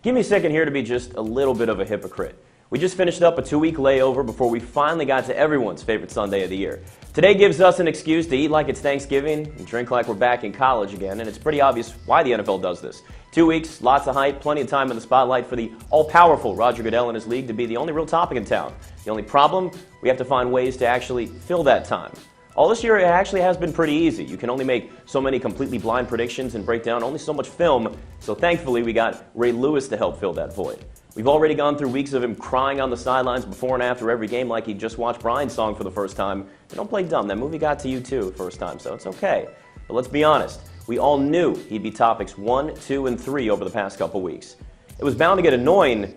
Give me a second here to be just a little bit of a hypocrite. We just finished up a 2-week layover before we finally got to everyone's favorite Sunday of the year. Today gives us an excuse to eat like it's Thanksgiving and drink like we're back in college again, and it's pretty obvious why the NFL does this. 2 weeks, lots of hype, plenty of time in the spotlight for the all-powerful Roger Goodell and his league to be the only real topic in town. The only problem, we have to find ways to actually fill that time. All this year, it actually has been pretty easy. You can only make so many completely blind predictions and break down only so much film, so thankfully we got Ray Lewis to help fill that void. We've already gone through weeks of him crying on the sidelines before and after every game like he just watched Brian's song for the first time. But don't play dumb, that movie got to you too first time, so it's okay. But let's be honest, we all knew he'd be topics 1, 2, and 3 over the past couple weeks. It was bound to get annoying,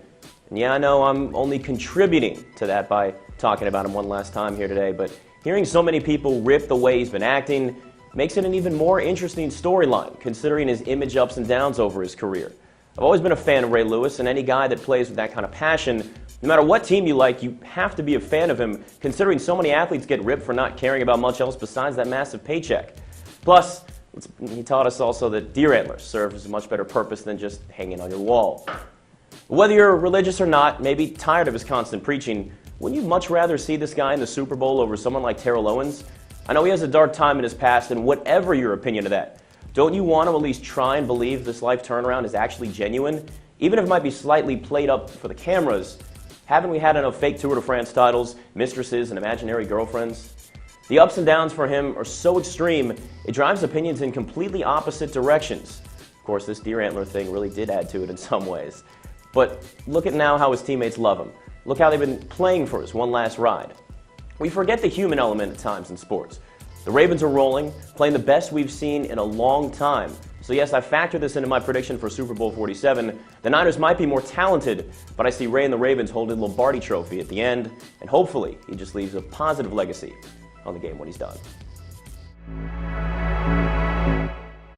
and yeah, I know I'm only contributing to that by talking about him one last time here today, but hearing so many people rip the way he's been acting makes it an even more interesting storyline, considering his image ups and downs over his career. I've always been a fan of Ray Lewis, and any guy that plays with that kind of passion, no matter what team you like, you have to be a fan of him, considering so many athletes get ripped for not caring about much else besides that massive paycheck. Plus, he taught us also that deer antlers serve as a much better purpose than just hanging on your wall. Whether you're religious or not, maybe tired of his constant preaching, wouldn't you much rather see this guy in the Super Bowl over someone like Terrell Owens? I know he has a dark time in his past, and whatever your opinion of that, don't you want to at least try and believe this life turnaround is actually genuine? Even if it might be slightly played up for the cameras, haven't we had enough fake Tour de France titles, mistresses, and imaginary girlfriends? The ups and downs for him are so extreme, it drives opinions in completely opposite directions. Of course, this deer antler thing really did add to it in some ways. But look at now how his teammates love him. Look how they've been playing for his one last ride. We forget the human element at times in sports. The Ravens are rolling, playing the best we've seen in a long time. So yes, I factor this into my prediction for Super Bowl 47. The Niners might be more talented, but I see Ray and the Ravens holding the Lombardi Trophy at the end, and hopefully he just leaves a positive legacy on the game when he's done.